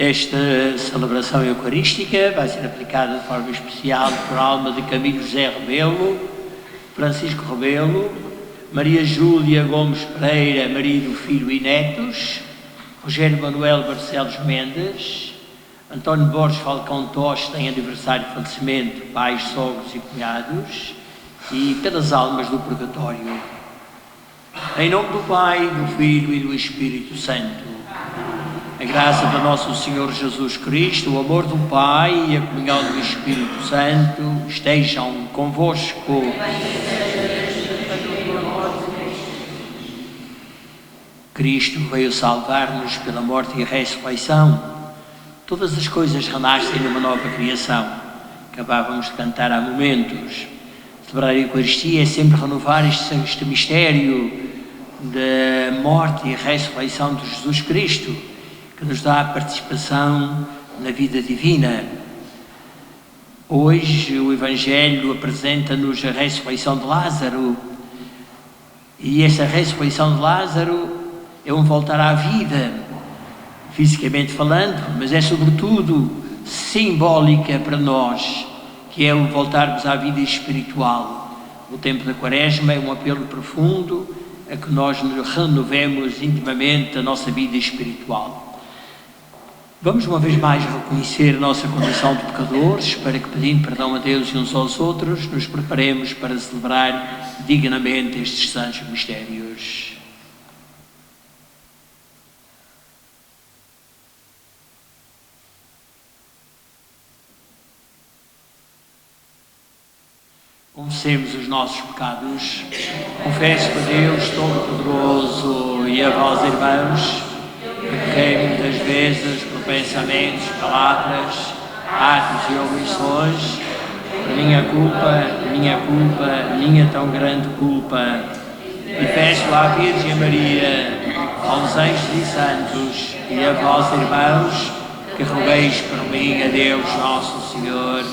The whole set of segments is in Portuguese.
Esta celebração eucarística vai ser aplicada de forma especial por alma de Camilo José Rebelo, Francisco Rebelo, Maria Júlia Gomes Pereira, marido, filho e netos, Rogério Manuel Barcelos Mendes, António Borges Falcão Toste, tem aniversário de falecimento, pais, sogros e cunhados, e pelas almas do purgatório. Em nome do Pai, do Filho e do Espírito Santo. A graça de nosso Senhor Jesus Cristo, o amor do Pai e a comunhão do Espírito Santo estejam convosco. Cristo veio salvar-nos pela morte e ressurreição. Todas as coisas renascem numa nova criação. Acabávamos de cantar há momentos. Celebrar a Eucaristia é sempre renovar este mistério da morte e ressurreição de Jesus Cristo, que nos dá a participação na vida divina. Hoje o Evangelho apresenta-nos a ressurreição de Lázaro, e essa ressurreição de Lázaro é um voltar à vida, fisicamente falando, mas é sobretudo simbólica para nós, que é o voltarmos à vida espiritual. O tempo da Quaresma é um apelo profundo a que nós renovemos intimamente a nossa vida espiritual. Vamos uma vez mais reconhecer a nossa condição de pecadores, para que, pedindo perdão a Deus e uns aos outros, nos preparemos para celebrar dignamente estes santos mistérios. Confessemos os nossos pecados. Confesso a Deus Todo-Poderoso e a vós, irmãos, que pequei muitas vezes por pensamentos, palavras, atos e omissões, por minha tão grande culpa. E peço à Virgem Maria, aos anjos e santos e a vós, irmãos, que rogueis por mim a Deus nosso Senhor.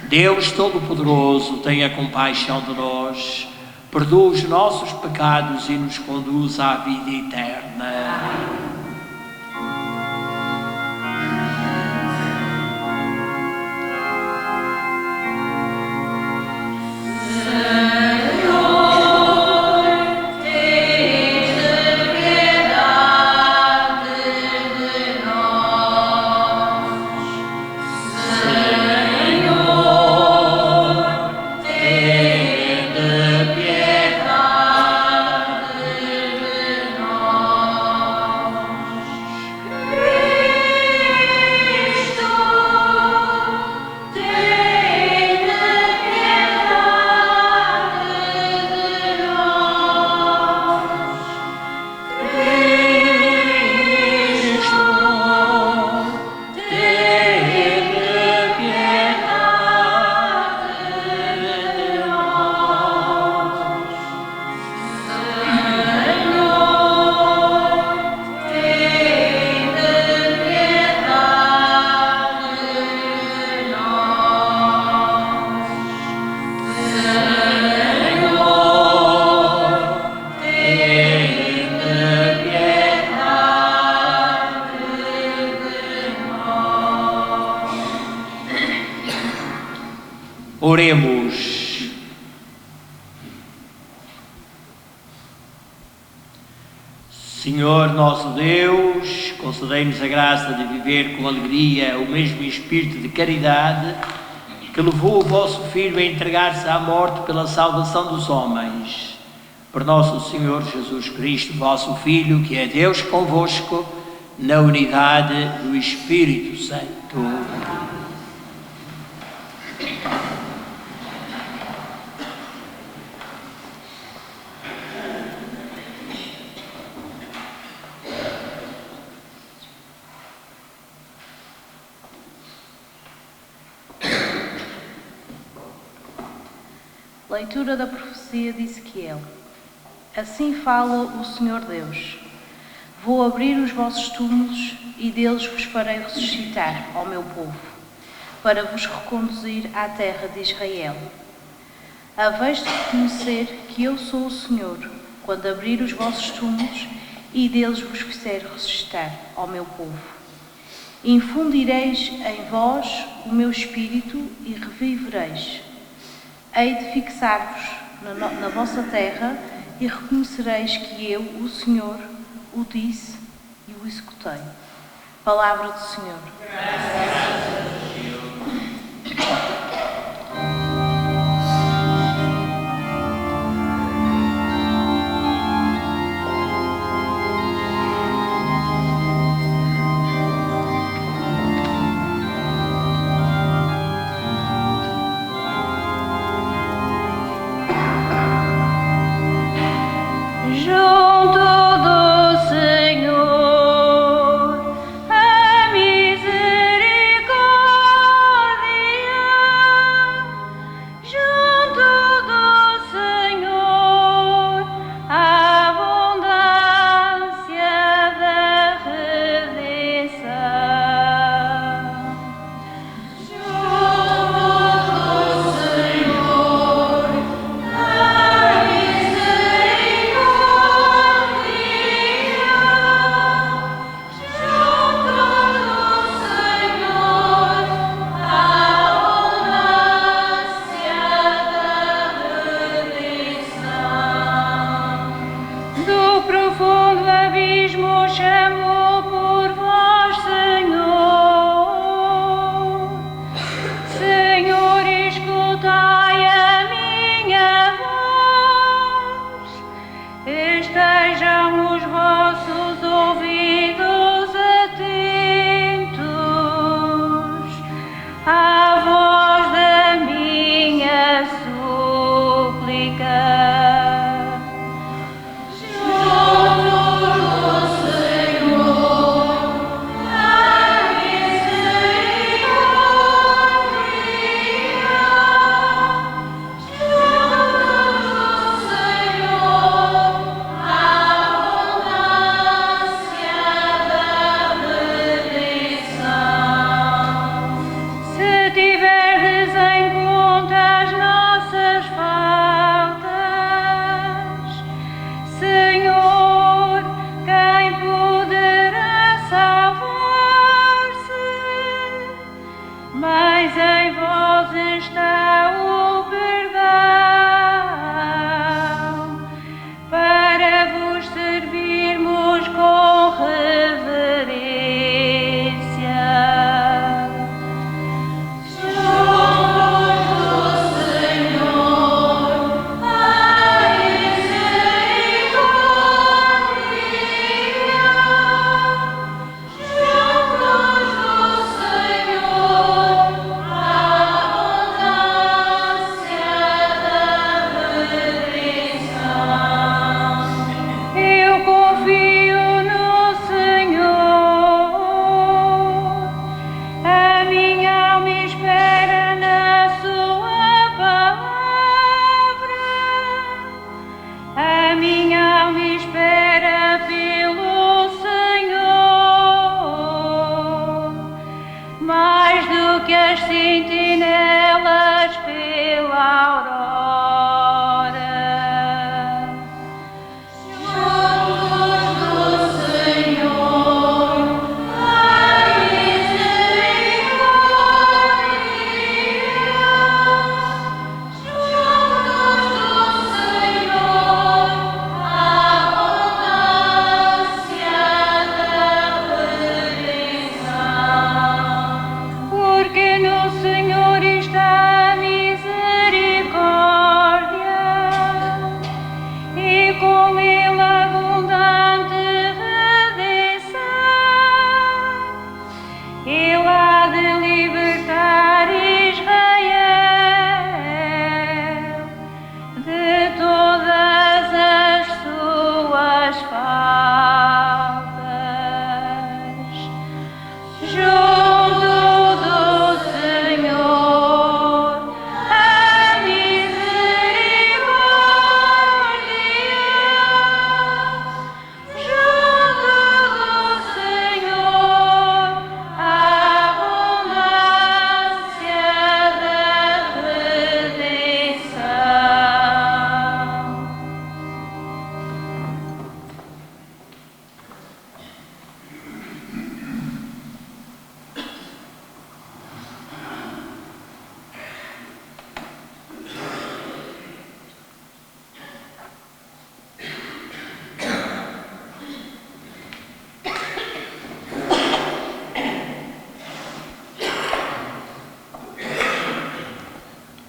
Deus Todo-Poderoso, tenha compaixão de nós, perdoa os nossos pecados e nos conduz à vida eterna. Oremos. Senhor nosso Deus, concedei-nos a graça de viver com alegria o mesmo espírito de caridade que levou o vosso Filho a entregar-se à morte pela salvação dos homens. Por nosso Senhor Jesus Cristo, vosso Filho, que é Deus convosco, na unidade do Espírito Santo. Leitura da profecia de Ezequiel. Assim fala o Senhor Deus: vou abrir os vossos túmulos e deles vos farei ressuscitar, ó meu povo, para vos reconduzir à terra de Israel. Haveis de reconhecer que eu sou o Senhor, quando abrir os vossos túmulos e deles vos fizer ressuscitar, ó meu povo. Infundireis em vós o meu espírito e revivereis. Hei de fixar-vos na vossa terra e reconhecereis que eu, o Senhor, o disse e o executei. Palavra do Senhor. Junto do Senhor, a misericórdia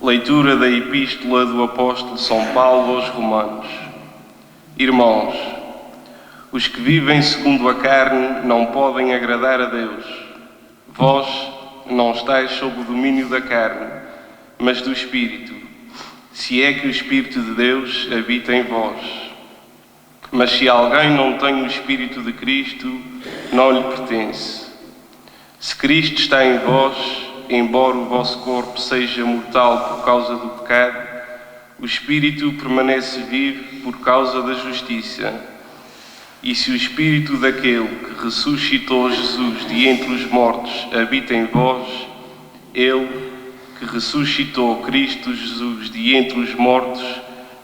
Leitura da Epístola do Apóstolo São Paulo aos Romanos. Irmãos, os que vivem segundo a carne não podem agradar a Deus. Vós não estáis sob o domínio da carne, mas do Espírito, se é que o Espírito de Deus habita em vós. Mas se alguém não tem o Espírito de Cristo, não lhe pertence. Se Cristo está em vós, embora o vosso corpo seja mortal por causa do pecado, o Espírito permanece vivo por causa da justiça. E se o Espírito daquele que ressuscitou Jesus de entre os mortos habita em vós, ele que ressuscitou Cristo Jesus de entre os mortos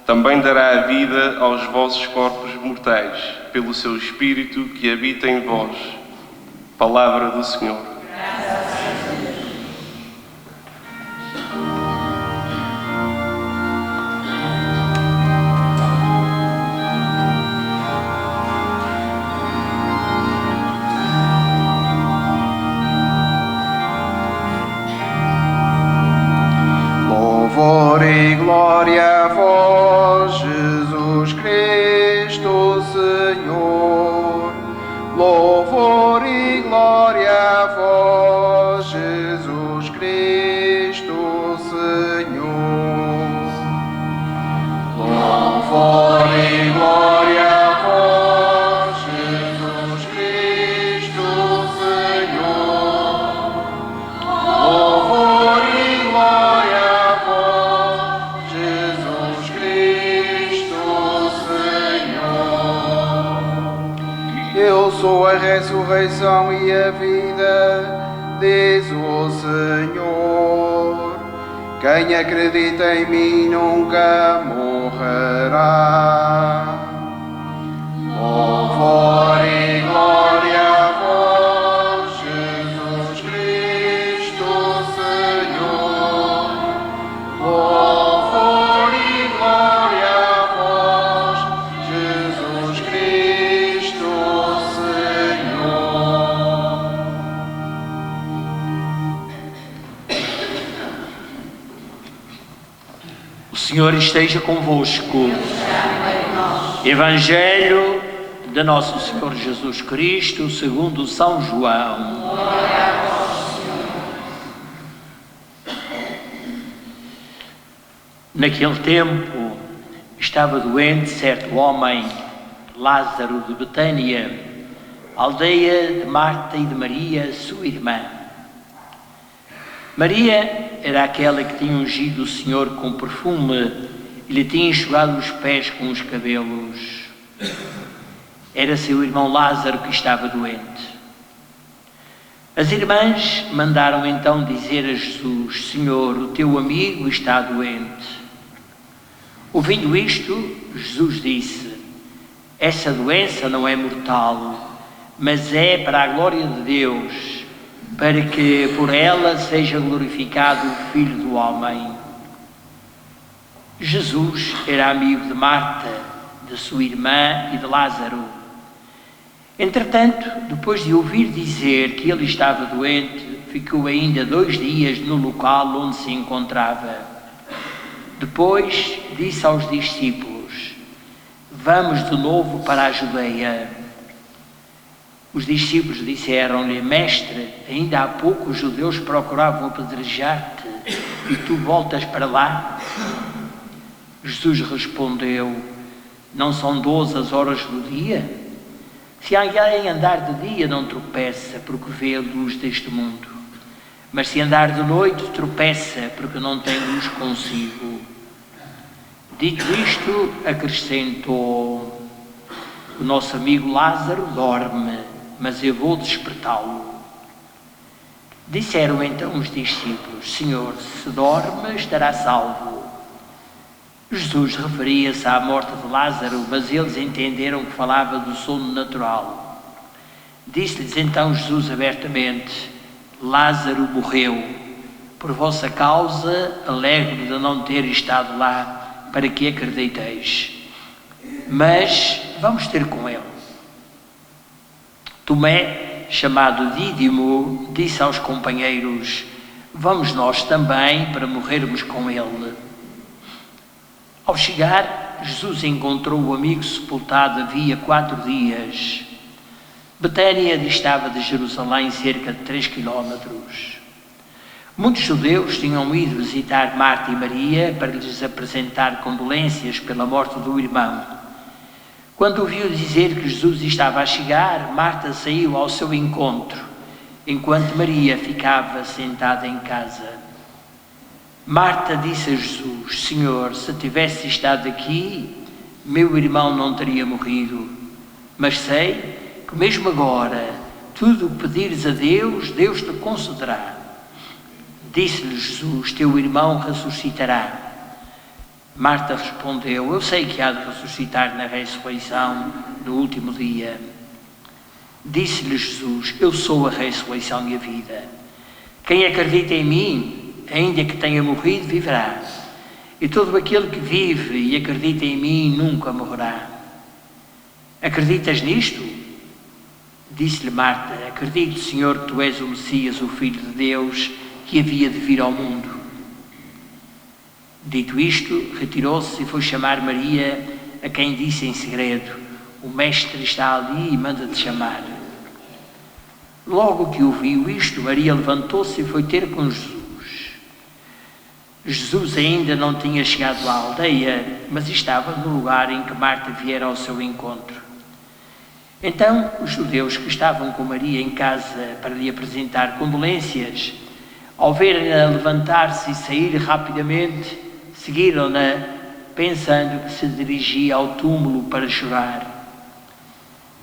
também dará a vida aos vossos corpos mortais, pelo seu Espírito que habita em vós. Palavra do Senhor. Louvor e glória a vós, Jesus Cristo, Senhor. Louvor e glória a vós, Jesus Cristo, Senhor. Louvor e glória a vós, Jesus Cristo, Senhor. Louvor e glória a vós, Jesus Cristo, Senhor. Eu sou a ressurreição e a vida, diz o Senhor. Quem acredita em mim nunca morrerá. Louvor e glória a vós, Jesus Cristo, Senhor. Louvor e glória a vós, Jesus Cristo, Senhor. O Senhor esteja convosco. Evangelho de Nosso Senhor Jesus Cristo, segundo São João. Naquele tempo estava doente certo homem, Lázaro de Betânia, aldeia de Marta e de Maria, sua irmã. Maria era aquela que tinha ungido o Senhor com perfume e lhe tinha enxugado os pés com os cabelos. Era seu irmão Lázaro que estava doente. As irmãs mandaram então dizer a Jesus: Senhor, o teu amigo está doente. Ouvindo isto, Jesus disse: essa doença não é mortal, mas é para a glória de Deus, para que por ela seja glorificado o Filho do Homem. Jesus era amigo de Marta, de sua irmã e de Lázaro. Entretanto, depois de ouvir dizer que ele estava doente, ficou ainda 2 dias no local onde se encontrava. Depois disse aos discípulos: vamos de novo para a Judeia. Os discípulos disseram-lhe: Mestre, ainda há pouco os judeus procuravam apedrejar-te e tu voltas para lá? Jesus respondeu: não são 12 as horas do dia? Se alguém andar de dia não tropeça, porque vê a luz deste mundo. Mas se andar de noite tropeça, porque não tem luz consigo. Dito isto, acrescentou: o nosso amigo Lázaro dorme, mas eu vou despertá-lo. Disseram então os discípulos: Senhor, se dorme, estará salvo. Jesus referia-se à morte de Lázaro, mas eles entenderam que falava do sono natural. Disse-lhes então Jesus abertamente: Lázaro morreu. Por vossa causa, alegro de não ter estado lá, para que acrediteis. Mas vamos ter com ele. Tomé, chamado Dídimo, disse aos companheiros: vamos nós também para morrermos com ele. Ao chegar, Jesus encontrou o amigo sepultado havia 4 dias. Betânia distava de Jerusalém cerca de 3 quilómetros. Muitos judeus tinham ido visitar Marta e Maria para lhes apresentar condolências pela morte do irmão. Quando ouviu dizer que Jesus estava a chegar, Marta saiu ao seu encontro, enquanto Maria ficava sentada em casa. Marta disse a Jesus: Senhor, se tivesse estado aqui, meu irmão não teria morrido. Mas sei que mesmo agora, tudo o que pedires a Deus, Deus te concederá. Disse-lhe Jesus: teu irmão ressuscitará. Marta respondeu: eu sei que há de ressuscitar na ressurreição no último dia. Disse-lhe Jesus: eu sou a ressurreição e a vida. Quem acredita em mim, ainda que tenha morrido, viverá. E todo aquele que vive e acredita em mim nunca morrerá. Acreditas nisto? Disse-lhe Marta: acredito, Senhor, que tu és o Messias, o Filho de Deus, que havia de vir ao mundo. Dito isto, retirou-se e foi chamar Maria, a quem disse em segredo: o Mestre está ali e manda-te chamar. Logo que ouviu isto, Maria levantou-se e foi ter com Jesus. Jesus ainda não tinha chegado à aldeia, mas estava no lugar em que Marta viera ao seu encontro. Então, os judeus que estavam com Maria em casa para lhe apresentar condolências, ao verem-na levantar-se e sair rapidamente, seguiram-na, pensando que se dirigia ao túmulo para chorar.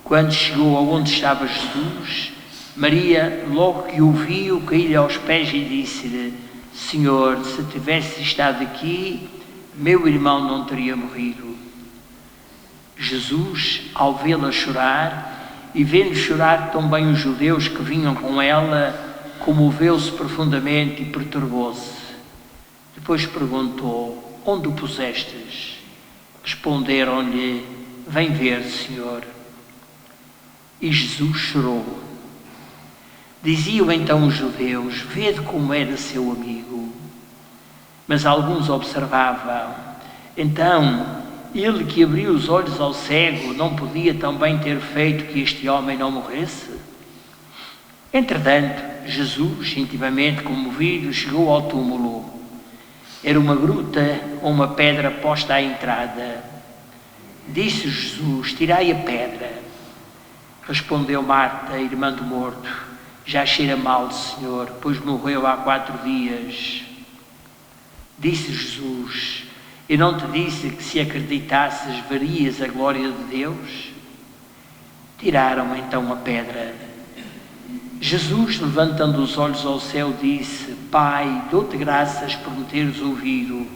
Quando chegou aonde estava Jesus, Maria, logo que o viu, caiu-lhe aos pés e disse-lhe: Senhor, se tivesse estado aqui, meu irmão não teria morrido. Jesus, ao vê-la chorar, e vendo chorar também os judeus que vinham com ela, comoveu-se profundamente e perturbou-se. Depois perguntou: onde o pusestes? Responderam-lhe: vem ver, Senhor. E Jesus chorou. Diziam então os judeus: vede como era seu amigo. Mas alguns observavam: então, ele que abriu os olhos ao cego não podia também ter feito que este homem não morresse? Entretanto, Jesus, intimamente comovido, chegou ao túmulo. Era uma gruta com uma pedra posta à entrada. Disse Jesus: tirai a pedra. Respondeu Marta, irmã do morto: já cheira mal, Senhor, pois morreu há 4 dias. Disse Jesus: eu não te disse que se acreditasses verias a glória de Deus? Tiraram então a pedra. Jesus, levantando os olhos ao céu, disse: Pai, dou-te graças por me teres ouvido.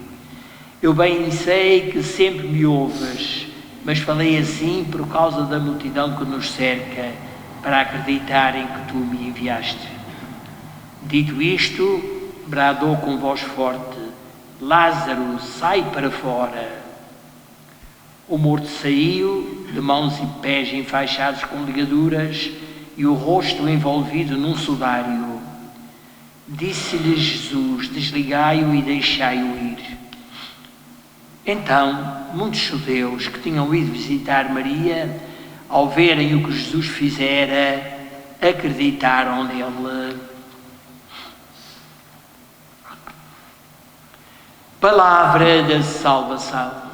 Eu bem sei que sempre me ouves, mas falei assim por causa da multidão que nos cerca, para acreditarem que tu me enviaste. Dito isto, bradou com voz forte: Lázaro, sai para fora. O morto saiu, de mãos e pés enfaixados com ligaduras e o rosto envolvido num sudário. Disse-lhe Jesus: desligai-o e deixai-o ir. Então, muitos judeus que tinham ido visitar Maria, ao verem o que Jesus fizera, acreditaram nele. Palavra da salvação.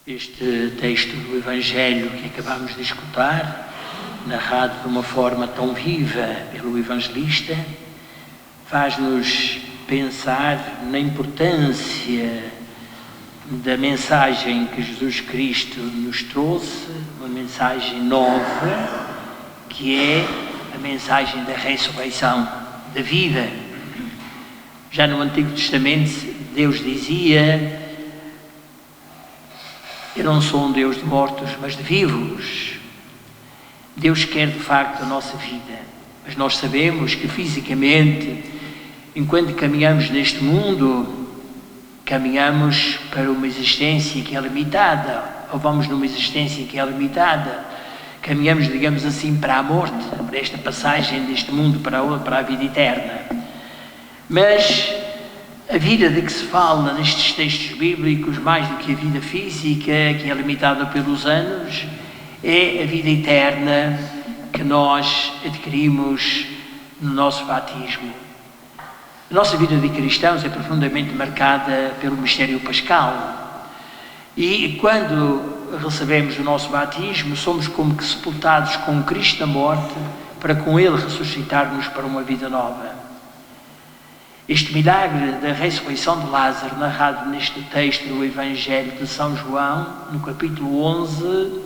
Este texto do Evangelho que acabamos de escutar, narrado de uma forma tão viva pelo evangelista, faz-nos pensar na importância da mensagem que Jesus Cristo nos trouxe, uma mensagem nova, que é a mensagem da ressurreição, da vida. Já no Antigo Testamento, Deus dizia: eu não sou um Deus de mortos, mas de vivos. Deus quer de facto a nossa vida, mas nós sabemos que fisicamente enquanto caminhamos neste mundo, caminhamos para uma existência que é limitada, ou vamos numa existência que é limitada, caminhamos, digamos assim, para a morte, para esta passagem deste mundo para a vida eterna. Mas a vida de que se fala nestes textos bíblicos, mais do que a vida física, que é limitada pelos anos, é a vida eterna que nós adquirimos no nosso batismo. A nossa vida de cristãos é profundamente marcada pelo mistério pascal. E quando recebemos o nosso batismo, somos como que sepultados com Cristo na morte, para com Ele ressuscitarmos para uma vida nova. Este milagre da ressurreição de Lázaro, narrado neste texto do Evangelho de São João, no capítulo 11,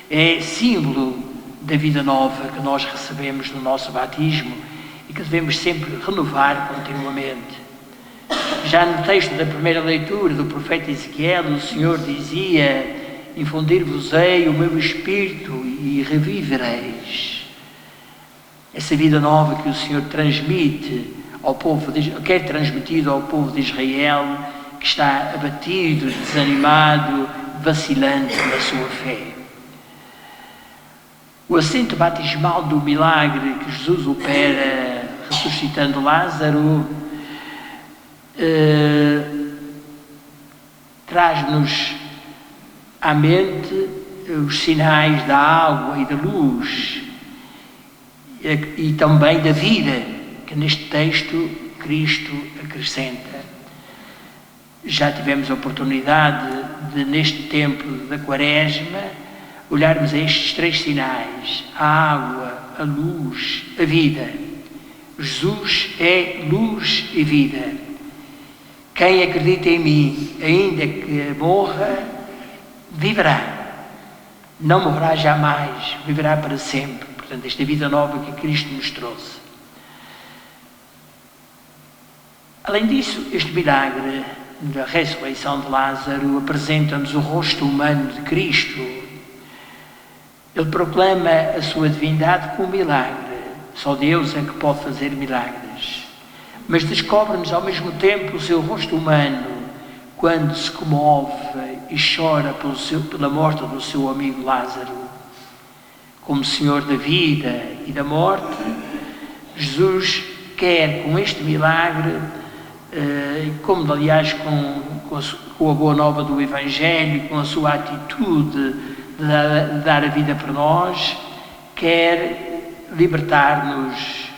é símbolo da vida nova que nós recebemos no nosso batismo e que devemos sempre renovar continuamente. Já no texto da primeira leitura do profeta Ezequiel, o Senhor dizia: infundir-vos-ei o meu Espírito e revivereis. Essa vida nova que o Senhor transmite ao povo, quer transmitido ao povo de Israel, que está abatido, desanimado, vacilante na sua fé. O assento batismal do milagre que Jesus opera ressuscitando Lázaro traz-nos à mente os sinais da água e da luz e também da vida que neste texto Cristo acrescenta. Já tivemos a oportunidade de, neste tempo da Quaresma, olharmos a estes três sinais: a água, a luz, a vida. Jesus é luz e vida. Quem acredita em mim, ainda que morra, viverá. Não morrerá jamais, viverá para sempre. Portanto, esta vida nova que Cristo nos trouxe. Além disso, este milagre da ressurreição de Lázaro apresenta-nos o rosto humano de Cristo. Ele proclama a sua divindade com um milagre. Só Deus é que pode fazer milagres. Mas descobre-nos ao mesmo tempo o seu rosto humano quando se comove e chora pela morte do seu amigo Lázaro. Como Senhor da vida e da morte, Jesus quer com este milagre, como aliás com a boa nova do Evangelho, com a sua atitude de dar a vida por nós, quer libertar-nos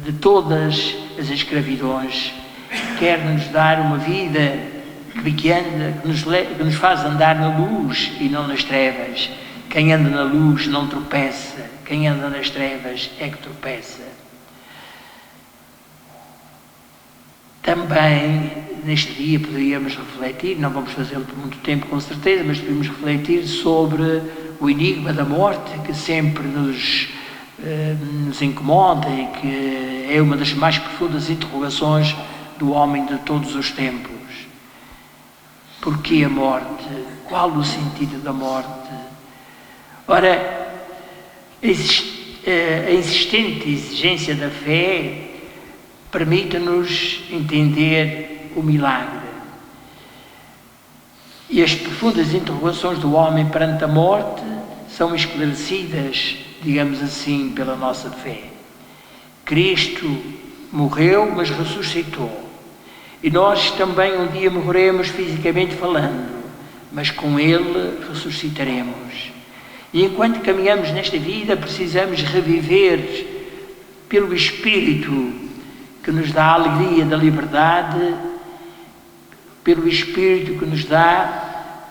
de todas as escravidões, quer nos dar uma vida que nos faz andar na luz e não nas trevas. Quem anda na luz não tropeça, quem anda nas trevas é que tropeça. Também, neste dia, poderíamos refletir, não vamos fazê-lo por muito tempo com certeza, mas podemos refletir sobre o enigma da morte que sempre nos incomoda e que é uma das mais profundas interrogações do homem de todos os tempos. Porquê a morte? Qual o sentido da morte? Ora, a insistente exigência da fé permite-nos entender o milagre. E as profundas interrogações do homem perante a morte são esclarecidas, digamos assim, pela nossa fé. Cristo morreu, mas ressuscitou. E nós também um dia morreremos fisicamente falando, mas com Ele ressuscitaremos. E enquanto caminhamos nesta vida, precisamos reviver pelo Espírito que nos dá a alegria da liberdade, pelo Espírito que nos dá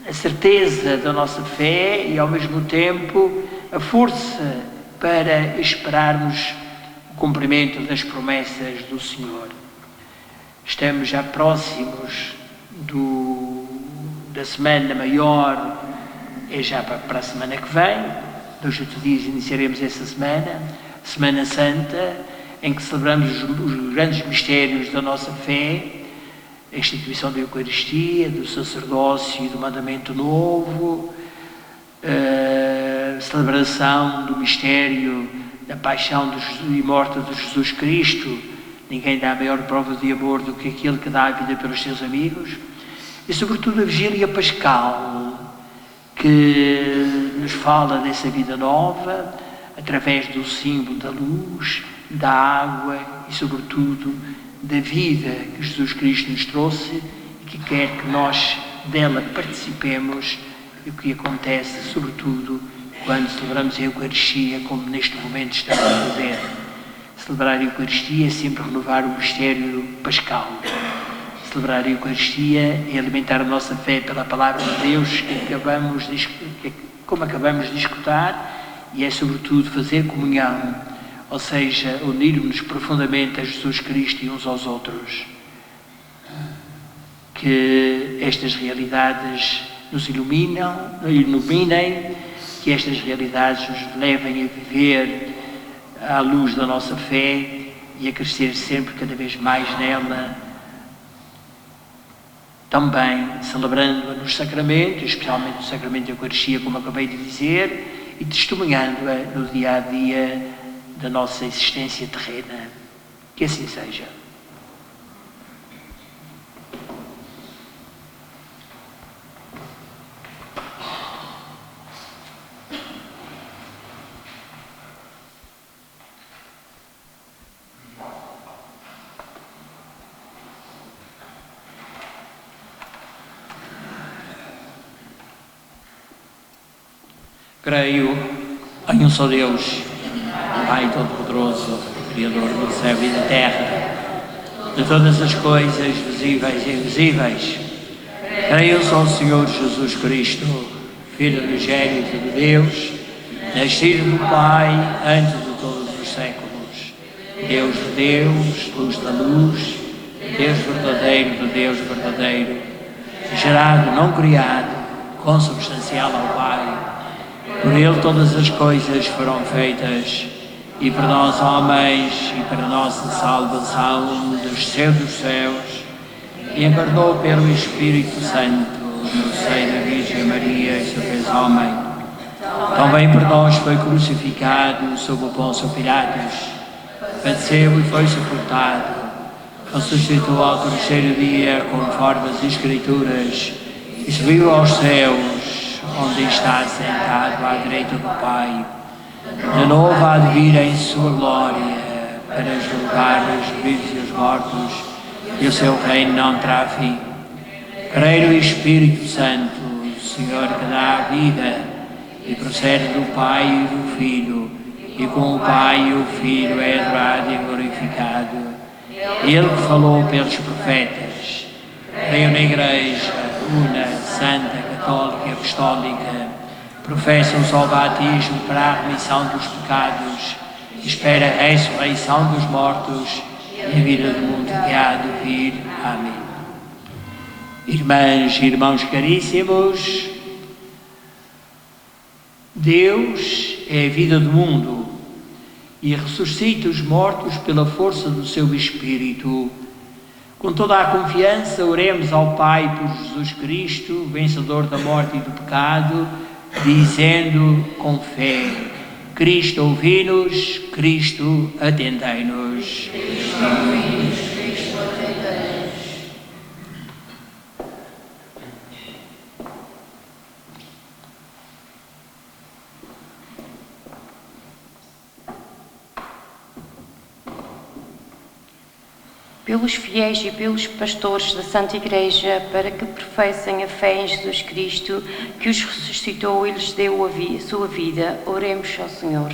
a certeza da nossa fé e, ao mesmo tempo, a força para esperarmos o cumprimento das promessas do Senhor. Estamos já próximos da Semana Maior, é já para a semana que vem. 2 8 dias iniciaremos essa semana, Semana Santa, em que celebramos os grandes mistérios da nossa fé, a instituição da Eucaristia, do sacerdócio e do mandamento novo, a celebração do mistério da paixão e morte de Jesus Cristo, ninguém dá maior prova de amor do que aquele que dá a vida pelos seus amigos. E sobretudo a vigília pascal, que nos fala dessa vida nova, através do símbolo da luz, da água e sobretudo da vida que Jesus Cristo nos trouxe e que quer que nós dela participemos, e o que acontece sobretudo quando celebramos a Eucaristia, como neste momento estamos a fazer. Celebrar a Eucaristia é sempre renovar o mistério pascal. Celebrar a Eucaristia é alimentar a nossa fé pela Palavra de Deus, como acabamos de escutar, e é sobretudo fazer comunhão, ou seja, unirmos profundamente a Jesus Cristo e uns aos outros. Que estas realidades nos iluminem, que estas realidades nos levem a viver à luz da nossa fé e a crescer sempre cada vez mais nela, também celebrando-a nos sacramentos, especialmente no sacramento da Eucaristia, como acabei de dizer, e testemunhando-a no dia-a-dia da nossa existência terrena. Que assim seja. Creio em um só Deus, Pai Todo-Poderoso, Criador do céu e da terra, de todas as coisas visíveis e invisíveis. Creio só no Senhor Jesus Cristo, Filho unigênito de Deus, nascido do Pai antes de todos os séculos. Deus de Deus, luz da luz, Deus verdadeiro de Deus verdadeiro, gerado, não criado, consubstancial ao Pai. Por Ele todas as coisas foram feitas, e por nós homens, e para a nossa salvação, desceu dos céus, e encarnou pelo Espírito Santo, no seio da Virgem Maria, e se fez homem. Também por nós foi crucificado sob o Pôncio Pilatos, padeceu e foi sepultado, ressuscitou ao terceiro dia, conforme as Escrituras, e subiu aos céus, onde está sentado à direita do Pai. De novo há de vir em sua glória, para julgar os vivos e os mortos, e o seu reino não terá fim. Creio no Espírito Santo, o Senhor que dá a vida, e procede do Pai e do Filho, e com o Pai e o Filho é adorado e glorificado. Ele que falou pelos profetas. Creio na Igreja, una, santa, católica e apostólica, professa um só batismo para a remissão dos pecados, espera a ressurreição dos mortos e a vida do mundo que há de vir. Amém. Irmãs e irmãos caríssimos, Deus é a vida do mundo e ressuscita os mortos pela força do seu Espírito. Com toda a confiança, oremos ao Pai por Jesus Cristo, vencedor da morte e do pecado, dizendo com fé: Cristo, ouvi-nos, Cristo, atendei-nos. Pelos fiéis e pelos pastores da Santa Igreja, para que professem a fé em Jesus Cristo, que os ressuscitou e lhes deu a sua vida, oremos ao Senhor.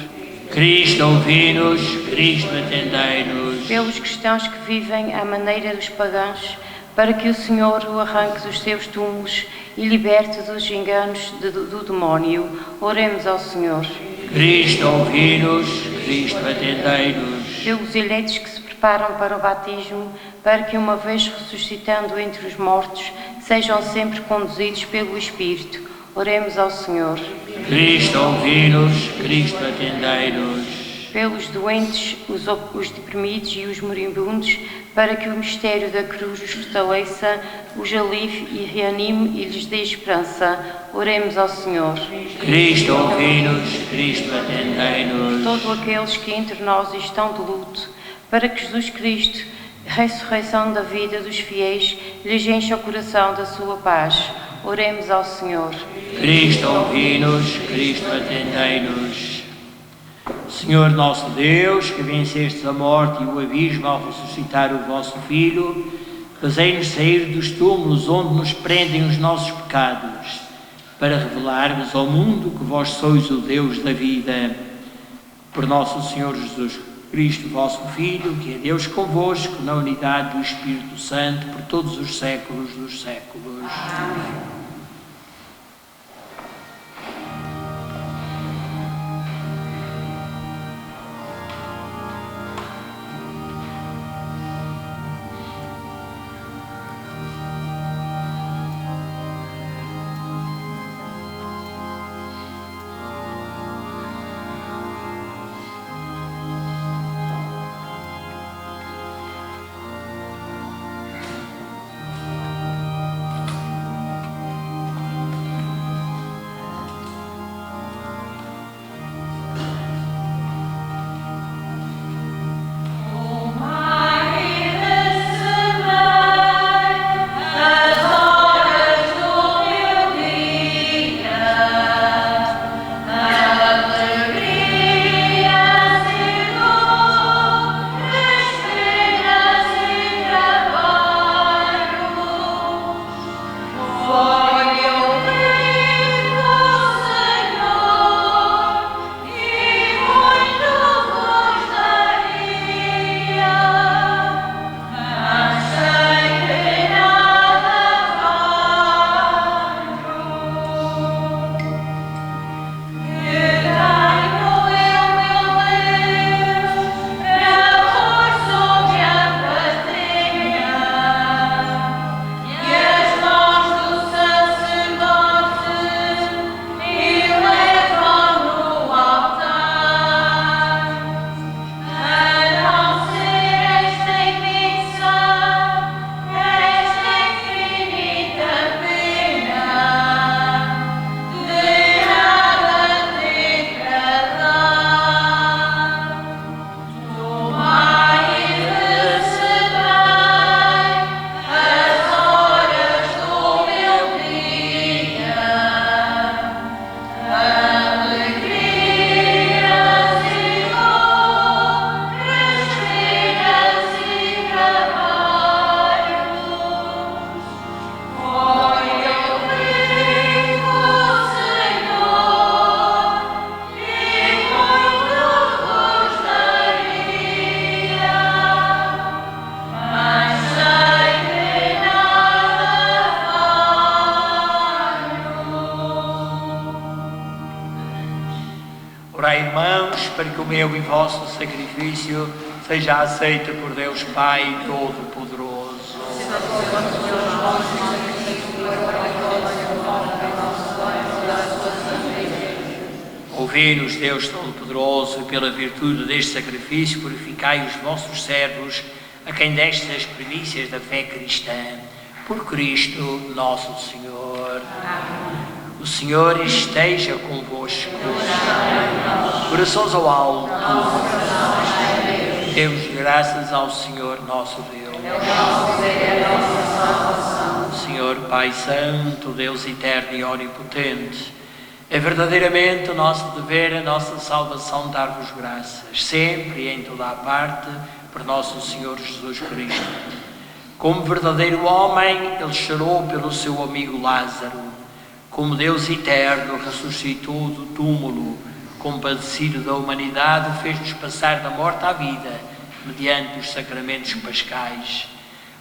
Cristo, ouvi-nos, Cristo, atendei-nos. Pelos cristãos que vivem à maneira dos pagãos, para que o Senhor o arranque dos seus túmulos e liberte dos enganos do demónio, oremos ao Senhor. Cristo, ouvi-nos, Cristo, atendei-nos. Pelos eleitos que se preparam para o batismo, para que, uma vez ressuscitando entre os mortos, sejam sempre conduzidos pelo Espírito. Oremos ao Senhor. Cristo, ouvi-nos, Cristo, atendei-nos. pelos doentes, os deprimidos e os moribundos, para que o mistério da cruz os fortaleça, os alivie e reanime e lhes dê esperança. Oremos ao Senhor. Cristo, ouvi-nos. Cristo, atendei-nos. Todos aqueles que entre nós estão de luto, para que Jesus Cristo, ressurreição da vida dos fiéis, lhes encha o coração da sua paz. Oremos ao Senhor. Cristo, ouvi-nos. Cristo, atendei-nos. Senhor nosso Deus, que vencestes a morte e o abismo ao ressuscitar o vosso Filho, fazei-nos sair dos túmulos onde nos prendem os nossos pecados, para revelarmos ao mundo que vós sois o Deus da vida. Por nosso Senhor Jesus Cristo, vosso Filho, que é Deus convosco, na unidade do Espírito Santo, por todos os séculos dos séculos. Amém. Orai, irmãos, para que o meu e vosso sacrifício seja aceito por Deus Pai Todo-Poderoso. Ouvi-nos, Deus Todo-Poderoso, e pela virtude deste sacrifício purificai os vossos servos, a quem destes as primícias da fé cristã. Por Cristo nosso Senhor. Amém. O Senhor esteja convosco. Corações ao alto. Demos graças ao Senhor nosso Deus. Senhor Pai Santo, Deus eterno e onipotente, é verdadeiramente o nosso dever, a nossa salvação, dar-vos graças, sempre e em toda a parte, por nosso Senhor Jesus Cristo. Como verdadeiro homem, Ele chorou pelo seu amigo Lázaro. Como Deus eterno, ressuscitou do túmulo, compadecido da humanidade, fez-nos passar da morte à vida, mediante os sacramentos pascais.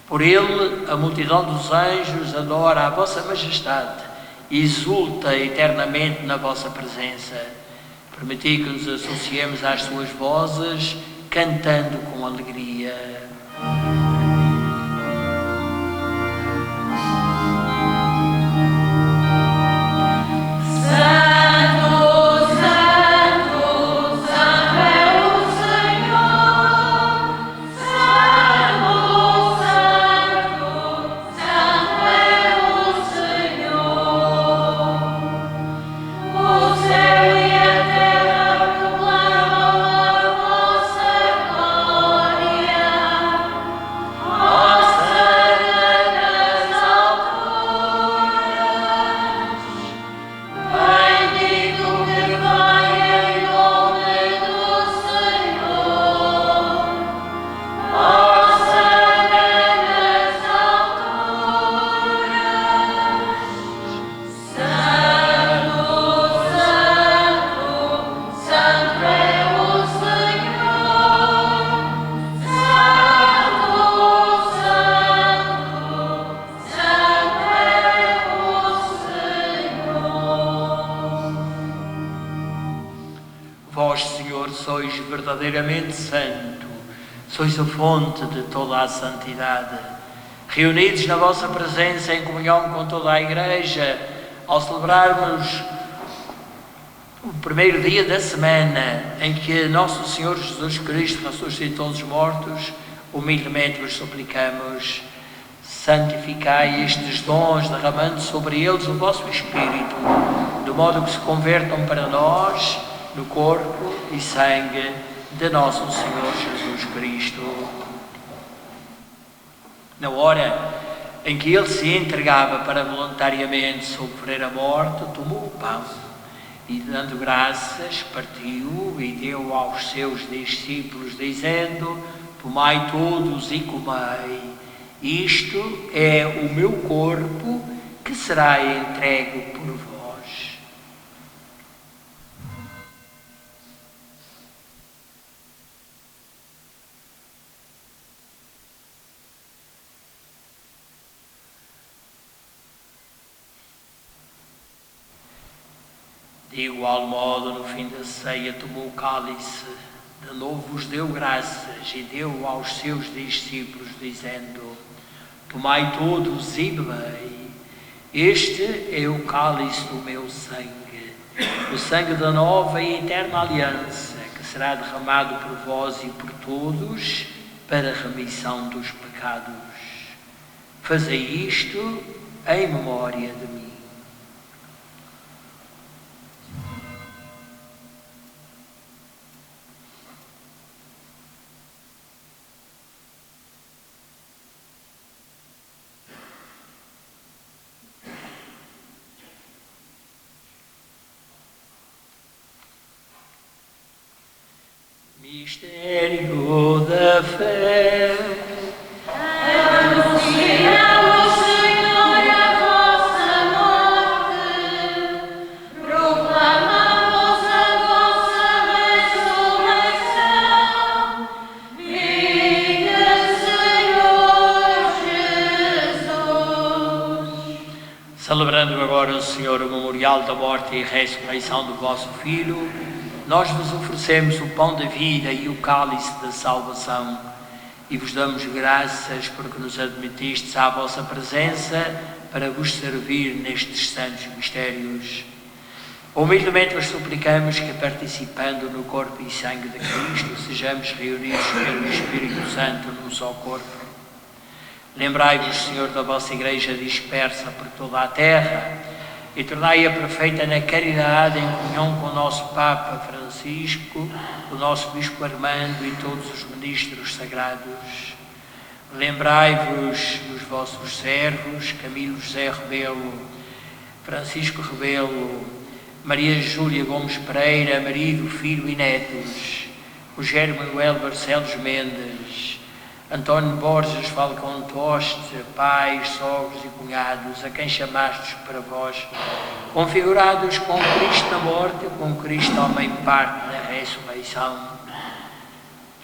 Por ele, a multidão dos anjos adora a vossa majestade e exulta eternamente na vossa presença. Permiti que nos associemos às suas vozes, cantando com alegria. Santo, Santo, Santo é o verdadeiramente santo. Sois a fonte de toda a santidade. Reunidos na vossa presença em comunhão com toda a Igreja, ao celebrarmos o primeiro dia da semana em que Nosso Senhor Jesus Cristo ressuscitou dos mortos, humildemente vos suplicamos, santificai estes dons, derramando sobre eles o vosso Espírito, de modo que se convertam para nós no corpo e sangue de Nosso Senhor Jesus Cristo. Na hora em que Ele se entregava para voluntariamente sofrer a morte, tomou o pão e, dando graças, partiu e deu aos seus discípulos, dizendo: tomai todos e comei, isto é o meu corpo que será entregue por vós. De igual modo, no fim da ceia, tomou o cálice, de novo vos deu graças e deu aos seus discípulos, dizendo: tomai todos e bebei, este é o cálice do meu sangue, o sangue da nova e eterna aliança, que será derramado por vós e por todos para a remissão dos pecados. Fazei isto em memória de mim. Mistério da fé. Anunciamos, Senhor, a vossa morte, proclamamos a vossa ressurreição. Vinga, Senhor Jesus. Celebrando agora, Senhor, o memorial da morte e ressurreição do vosso Filho, nós vos oferecemos o pão da vida e o cálice da salvação e vos damos graças porque nos admitistes à vossa presença para vos servir nestes santos mistérios. Humildemente vos suplicamos que, participando no corpo e sangue de Cristo, sejamos reunidos pelo Espírito Santo num só corpo. Lembrai-vos, Senhor, da vossa Igreja dispersa por toda a terra e tornai-a perfeita na caridade, em comunhão com o nosso Papa Francisco, o nosso Bispo Armando e todos os ministros sagrados. Lembrai-vos dos vossos servos, Camilo José Rebelo, Francisco Rebelo, Maria Júlia Gomes Pereira, marido, filho e netos, Rogério Manuel Barcelos Mendes, António Borges Falcão Toste, pais, sogros e cunhados, a quem chamastes para vós, configurados com Cristo na morte, com Cristo homem parte na ressurreição.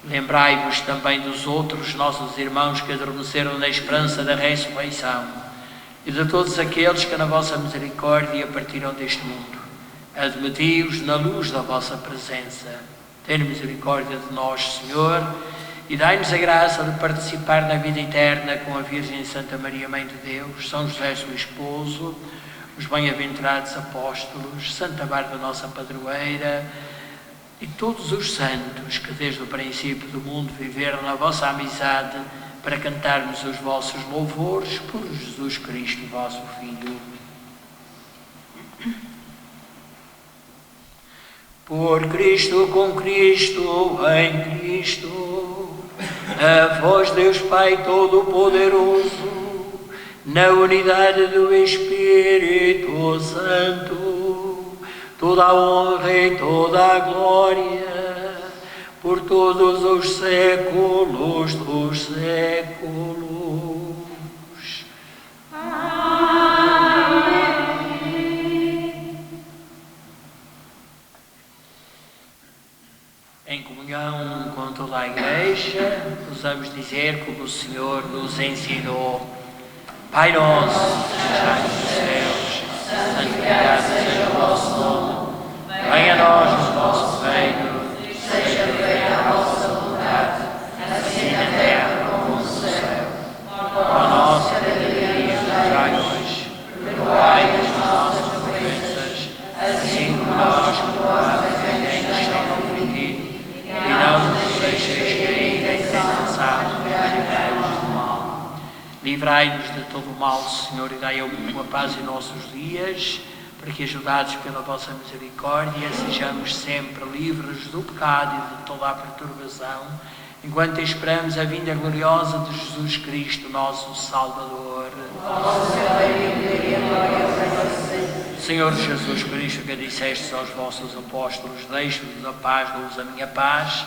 Lembrai-vos também dos outros nossos irmãos que adormeceram na esperança da ressurreição e de todos aqueles que na vossa misericórdia partiram deste mundo. Admiti-os na luz da vossa presença. Tenha misericórdia de nós, Senhor, e dai-nos a graça de participar na vida eterna com a Virgem Santa Maria, Mãe de Deus, São José, seu esposo, os bem-aventurados apóstolos, Santa Bárbara, nossa padroeira, e todos os santos que desde o princípio do mundo viveram na vossa amizade para cantarmos os vossos louvores por Jesus Cristo, vosso Filho. Por Cristo, com Cristo, em Cristo, a vós, Deus Pai Todo-Poderoso, na unidade do Espírito Santo, toda a honra e toda a glória, por todos os séculos dos séculos. Em comunhão com toda a Igreja, ousamos dizer como o Senhor nos ensinou: Pai nosso, que estás nos céus, santificado seja o vosso nome, venha a nós o vosso reino, seja feita a vossa Livrai-nos de todo o mal, Senhor, e dai a tua paz em nossos dias, para que, ajudados pela vossa misericórdia, sejamos sempre livres do pecado e de toda a perturbação, enquanto esperamos a vinda gloriosa de Jesus Cristo, nosso Salvador. Senhor Jesus Cristo, que dissestes aos vossos apóstolos: deixo-vos a paz, dou-vos a minha paz,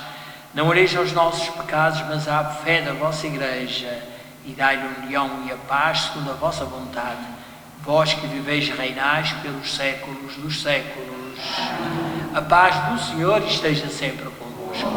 não oreis aos nossos pecados, mas à fé da vossa Igreja, e dai-lhe a união e a paz segundo a vossa vontade, vós que viveis e reinais pelos séculos dos séculos. A paz do Senhor esteja sempre convosco.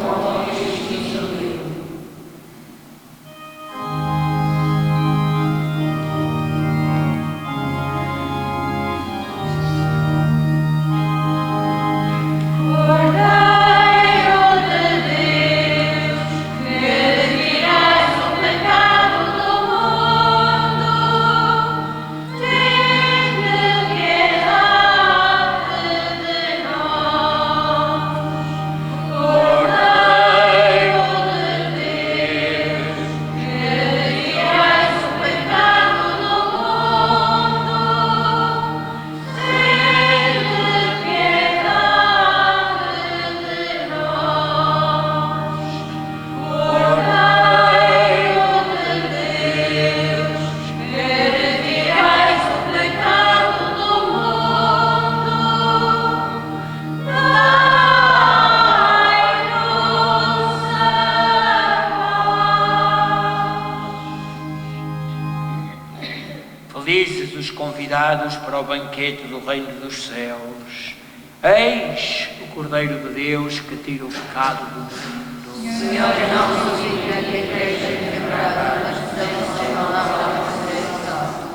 Felizes os convidados para o banquete do Reino dos Céus. Eis o Cordeiro de Deus que tira o pecado do mundo. Senhor, não sou digna que entreis em minha morada, mas dizei uma palavra e serei salvo.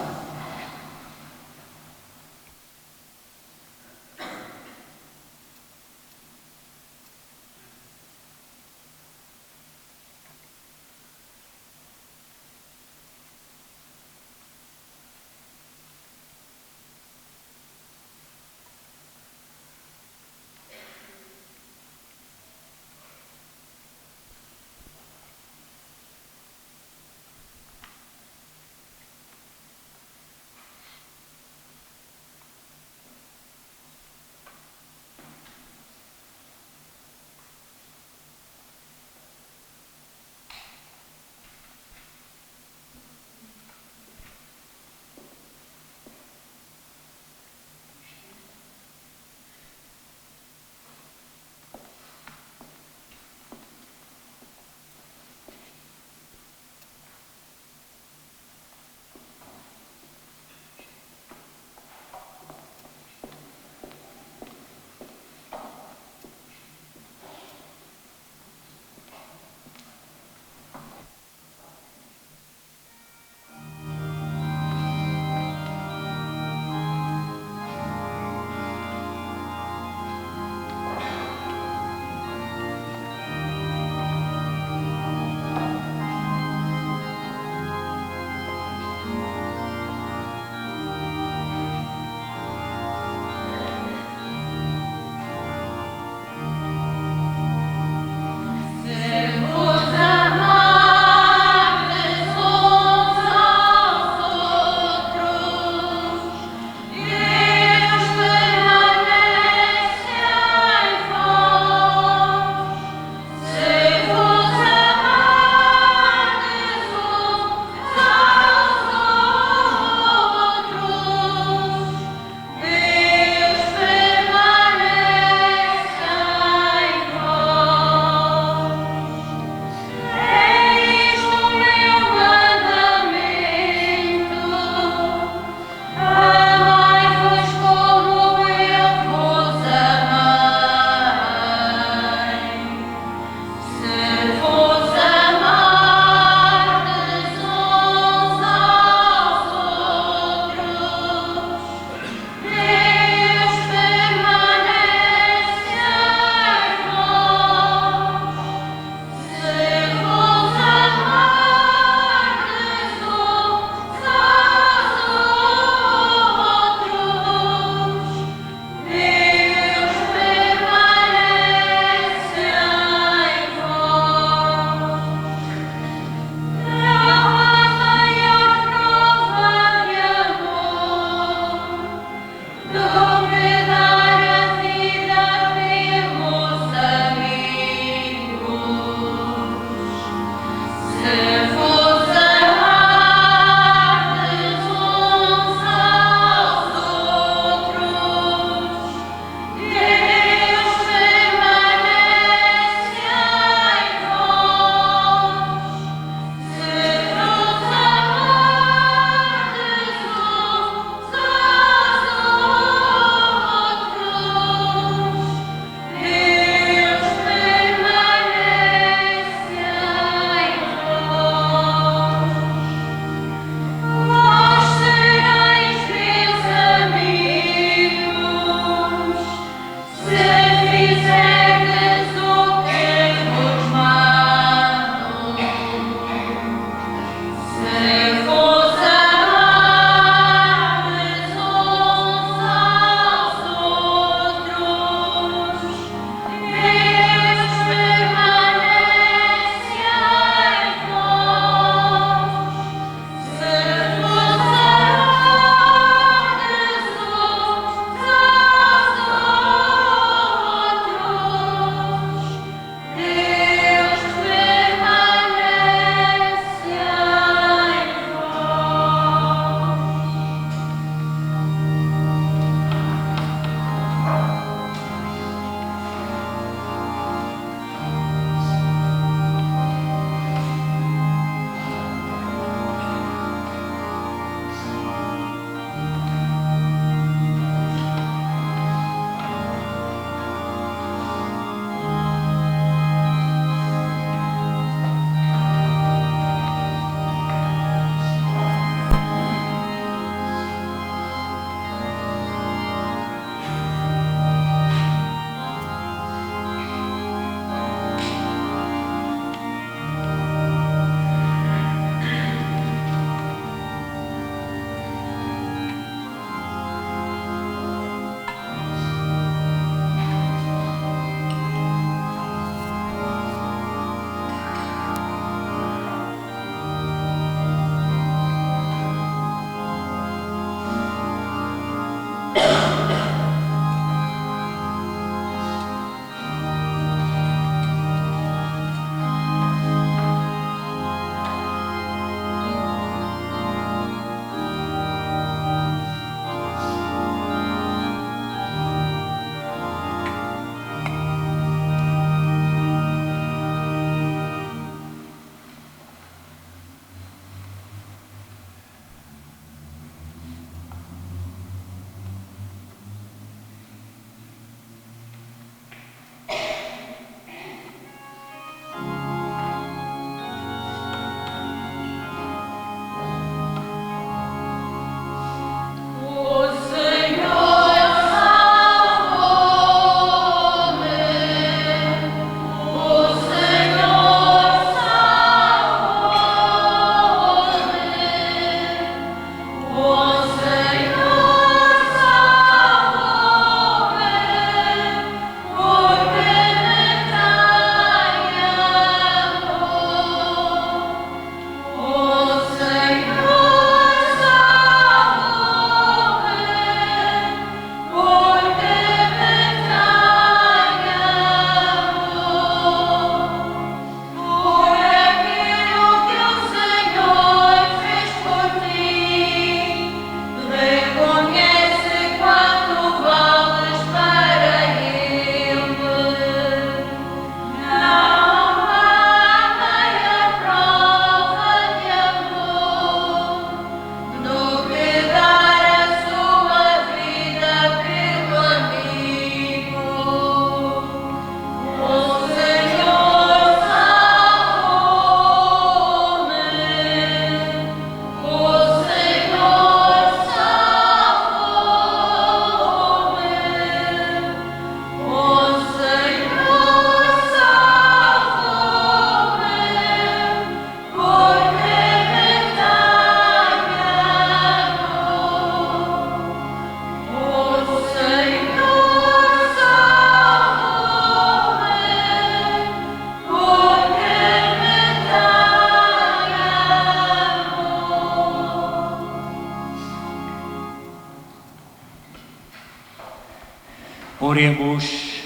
Oremos.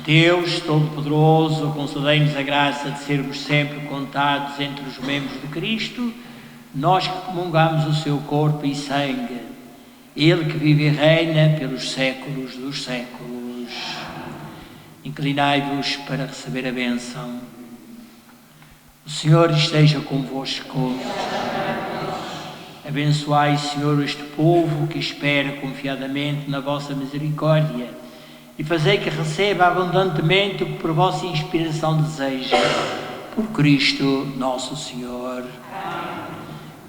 Deus Todo-Poderoso, concedei-nos a graça de sermos sempre contados entre os membros de Cristo, nós que comungamos o seu corpo e sangue, Ele que vive e reina pelos séculos dos séculos. Inclinai-vos para receber a bênção. O Senhor esteja convosco. Abençoai, Senhor, este povo que espera confiadamente na vossa misericórdia e fazei que receba abundantemente o que por vossa inspiração deseja. Por Cristo nosso Senhor.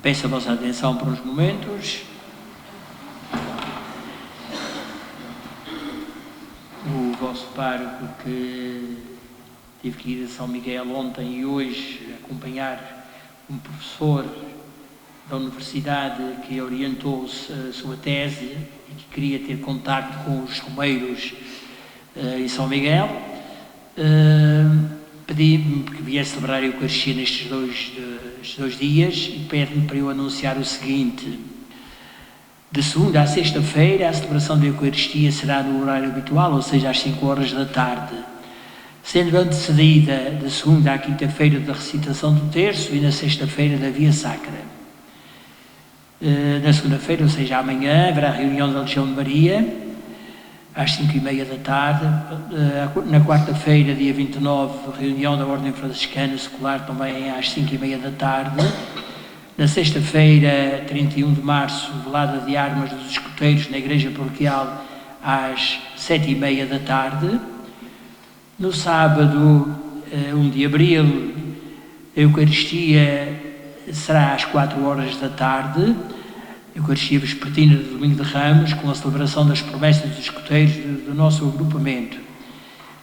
Peço a vossa atenção por uns momentos. O vosso pároco, que tive que ir a São Miguel ontem e hoje acompanhar um professor da universidade que orientou a sua tese e que queria ter contacto com os romeiros em São Miguel, pedi-me que viesse celebrar a Eucaristia nestes dois dias e pede-me para eu anunciar o seguinte: de segunda a sexta-feira a celebração da Eucaristia será no horário habitual, ou seja, às 5 horas da tarde, sendo antecedida de segunda à quinta-feira da recitação do terço e na sexta-feira da Via Sacra. Na segunda-feira, ou seja, amanhã, haverá a reunião da Legião de Maria, às 5h30 da tarde. Na quarta-feira, dia 29, reunião da Ordem Franciscana Secular, também às 5h30 da tarde. Na sexta-feira, 31 de março, velada de armas dos escuteiros na Igreja Paroquial, às 7h30 da tarde. No sábado, 1 de abril, a Eucaristia será às 4 horas da tarde, Eucaristia Vespertina do Domingo de Ramos, com a celebração das promessas dos escuteiros do nosso agrupamento.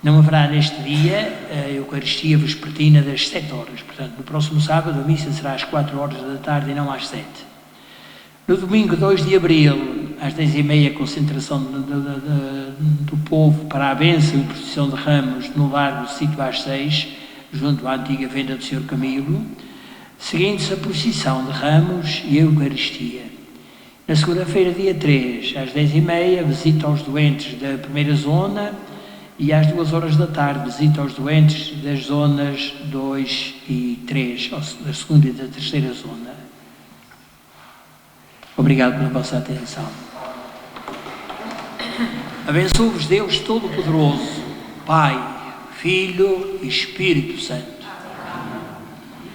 Não haverá neste dia a Eucaristia Vespertina das 7 horas, portanto, no próximo sábado a missa será às 4 horas da tarde e não às 7. No domingo 2 de abril, às 10h30, concentração do povo para a bênção e procissão de Ramos no Largo Sítio às 6, junto à antiga venda do Sr. Camilo, seguindo-se a procissão de Ramos e a Eucaristia. Na segunda-feira, dia 3, às 10h30, visita aos doentes da primeira zona e às 2 horas da tarde, visita aos doentes das zonas 2 e 3, da segunda e da terceira zona. Obrigado pela vossa atenção. Abençoe-vos Deus Todo-Poderoso, Pai, Filho e Espírito Santo.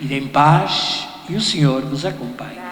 Ide em paz e o Senhor vos acompanhe.